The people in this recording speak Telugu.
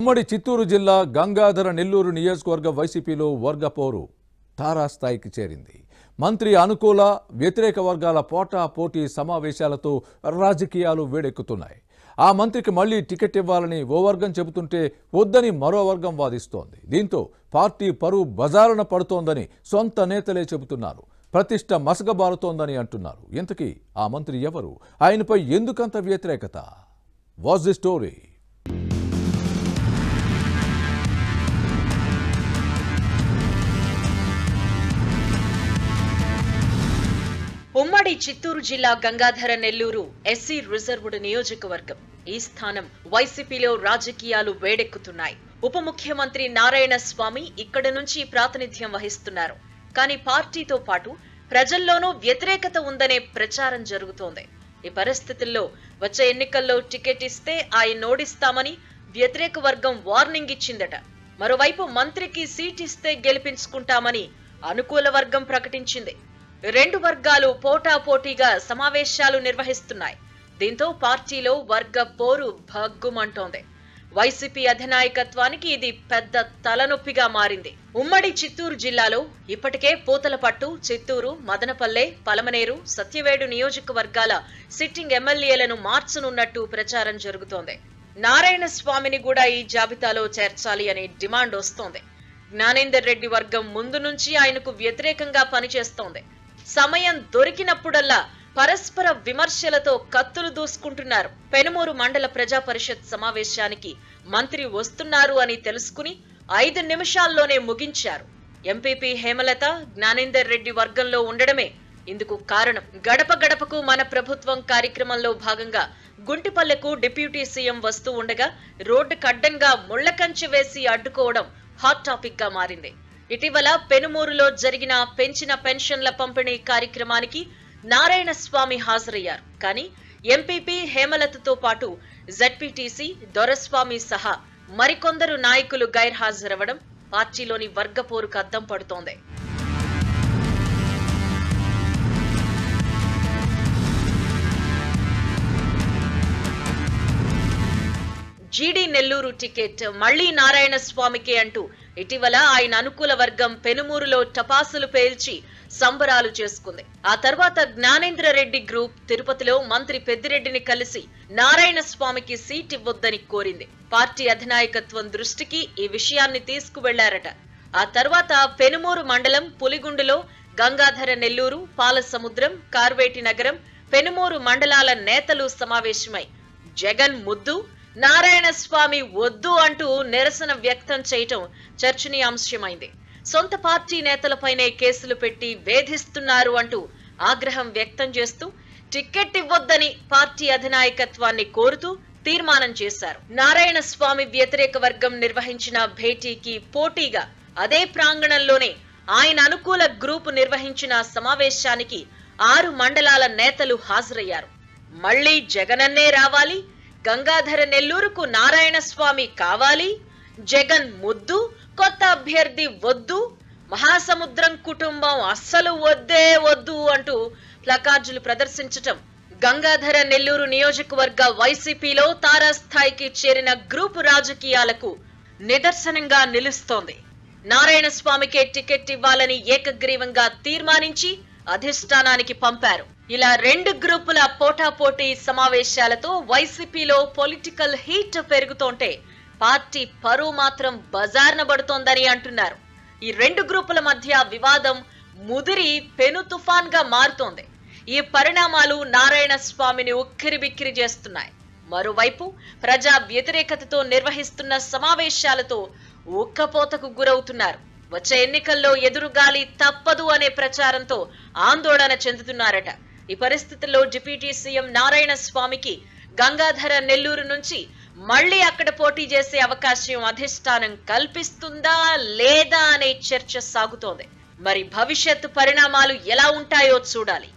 ఉమ్మడి చిత్తూరు జిల్లా గంగాధర నెల్లూరు నియోజకవర్గ వైసీపీలో వర్గ పోరు తారాస్థాయికి చేరింది. మంత్రి అనుకూల వ్యతిరేక వర్గాల పోటాపోటీ సమావేశాలతో రాజకీయాలు వేడెక్కుతున్నాయి. ఆ మంత్రికి మళ్లీ టికెట్ ఇవ్వాలని ఓ వర్గం చెబుతుంటే వద్దని మరో వర్గం వాదిస్తోంది. దీంతో పార్టీ పరువు బజారున పడుతోందని సొంత నేతలే చెబుతున్నారు. ప్రతిష్ట మసకబారుతోందని అంటున్నారు. ఇంతకీ ఆ మంత్రి ఎవరు? ఆయనపై ఎందుకంత వ్యతిరేకత? What's the story? ఉమ్మడి చిత్తూరు జిల్లా గంగాధర నెల్లూరు ఎస్సీ రిజర్వ్డ్ నియోజకవర్గం. ఈ స్థానం వైసీపీలో రాజకీయాలు వేడెక్కుతున్నాయి. ఉప ముఖ్యమంత్రి నారాయణ స్వామి ఇక్కడ నుంచి ప్రాతినిధ్యం వహిస్తున్నారు. కానీ పార్టీతో పాటు ప్రజల్లోనూ వ్యతిరేకత ఉందనే ప్రచారం జరుగుతోంది. ఈ పరిస్థితుల్లో వచ్చే ఎన్నికల్లో టికెట్ ఇస్తే ఆయన ఓడిస్తామని వ్యతిరేక వర్గం వార్నింగ్ ఇచ్చిందట. మరోవైపు మంత్రికి సీట్ ఇస్తే గెలిపించుకుంటామని అనుకూల వర్గం ప్రకటించింది. రెండు వర్గాలు పోటాపోటీగా సమావేశాలు నిర్వహిస్తున్నాయి. దీంతో పార్టీలో వర్గ పోరు భగ్గుమంటోంది. వైసీపీ అధినాయకత్వానికి ఇది పెద్ద తలనొప్పిగా మారింది. ఉమ్మడి చిత్తూరు జిల్లాలో ఇప్పటికే పూతలపట్టు, చిత్తూరు, మదనపల్లె, పలమనేరు, సత్యవేడు నియోజకవర్గాల సిట్టింగ్ ఎమ్మెల్యేలను మార్చనున్నట్టు ప్రచారం జరుగుతోంది. నారాయణ స్వామిని కూడా ఈ జాబితాలో చేర్చాలి అనే డిమాండ్ వస్తోంది. జ్ఞానేందర్ రెడ్డి వర్గం ముందు నుంచి ఆయనకు వ్యతిరేకంగా పనిచేస్తోంది. సమయం దొరికినప్పుడల్లా పరస్పర విమర్శలతో కత్తులు దూసుకుంటున్నారు. పెనుమూరు మండల ప్రజా పరిషత్ సమావేశానికి మంత్రి వస్తున్నారు అని తెలుసుకుని 5 నిమిషాల్లోనే ముగించారు. ఎంపీపీ హేమలత జ్ఞానేందర్ రెడ్డి వర్గంలో ఉండడమే ఇందుకు కారణం. గడప గడపకు మన ప్రభుత్వం కార్యక్రమంలో భాగంగా గుంటిపల్లెకు డిప్యూటీ సీఎం వస్తూ ఉండగా రోడ్డుకు అడ్డంగా ముళ్ల కంచె వేసి అడ్డుకోవడం హాట్ టాపిక్ గా మారింది. ఇటీవల పెనుమూరులో జరిగిన పెంచిన పెన్షన్ల పంపిణీ కార్యక్రమానికి నారాయణ స్వామి హాజరయ్యారు. కానీ ఎంపీపీ హేమలతతో పాటు జెడ్పీటీసీ దొరస్వామి సహా మరికొందరు నాయకులు గైర్హాజరవడం పార్టీలోని వర్గపోరుకు అద్దం పడుతోంది. జీడీ నెల్లూరు టికెట్ మళ్లీ నారాయణ స్వామికే అంటూ ఇటీవల ఆయన అనుకూల వర్గం పెనుమూరులో టపాసులు పేల్చి సంబరాలు చేసుకుంది. ఆ తర్వాత జ్ఞానేంద్ర రెడ్డి గ్రూప్ తిరుపతిలో మంత్రి పెద్దిరెడ్డిని కలిసి నారాయణ స్వామికి సీట్ ఇవ్వొద్దని కోరింది. పార్టీ అధినాయకత్వం దృష్టికి ఈ విషయాన్ని తీసుకువెళ్లారట. ఆ తర్వాత పెనుమూరు మండలం పులిగుండులో గంగాధర నెల్లూరు, పాలసముద్రం, కార్వేటి నగరం, పెనుమూరు మండలాల నేతలు సమావేశమై జగన్ ముద్దు, నారాయణ స్వామి వద్దు అంటూ నిరసన వ్యక్తం చేయటం చర్చనీయాంశమైంది. సొంత పార్టీ నేతలపైనే కేసులు పెట్టి వేధిస్తున్నారు అంటూ ఆగ్రహం వ్యక్తం చేస్తూ టికెట్ ఇవ్వొద్దని పార్టీ అధినాయకత్వాన్ని కోరుతూ తీర్మానం చేశారు. నారాయణ స్వామి వ్యతిరేక వర్గం నిర్వహించిన భేటీకి పోటీగా అదే ప్రాంగణంలోనే ఆయన అనుకూల గ్రూపు నిర్వహించిన సమావేశానికి 6 మండలాల నేతలు హాజరయ్యారు. మళ్లీ జగనన్నే రావాలి, గంగాధర నెల్లూరుకు నారాయణ స్వామి కావాలి, జగన్ ముద్దు, కొత్త అభ్యర్థి వద్దు, మహాసముద్రం కుటుంబం అస్సలు వద్దే వద్దు అంటూ ప్లకార్డులు ప్రదర్శించటం గంగాధర నెల్లూరు నియోజకవర్గ వైసీపీలో తారాస్థాయికి చేరిన గ్రూపు రాజకీయాలకు నిదర్శనంగా నిలుస్తోంది. నారాయణ స్వామికే టికెట్ ఇవ్వాలని ఏకగ్రీవంగా తీర్మానించి అధిష్టానానికి పంపారు. ఇలా రెండు గ్రూపుల పోటాపోటీ సమావేశాలతో వైసీపీలో పొలిటికల్ హీట్ పెరుగుతోంటే పార్టీ పరువు మాత్రం బజార్న పడుతోందని అంటున్నారు. ఈ రెండు గ్రూపుల మధ్య వివాదం ముదిరి పెను తుఫాన్ గా మారుతోంది. ఈ పరిణామాలు నారాయణ స్వామిని ఉక్కిరిబిక్కిరి చేస్తున్నాయి. మరోవైపు ప్రజా వ్యతిరేకతతో నిర్వహిస్తున్న సమావేశాలతో ఉక్కపోతకు గురవుతున్నారు. వచ్చే ఎన్నికల్లో ఎదురుగాలి తప్పదు అనే ప్రచారంతో ఆందోళన చెందుతున్నారట. ఈ పరిస్థితుల్లో డిప్యూటీ సీఎం నారాయణ స్వామికి గంగాధర నెల్లూరు నుంచి మళ్లీ అక్కడ పోటీ చేసే అవకాశం అధిష్టానం కల్పిస్తుందా లేదా అనే చర్చ సాగుతోంది. మరి భవిష్యత్తు పరిణామాలు ఎలా ఉంటాయో చూడాలి.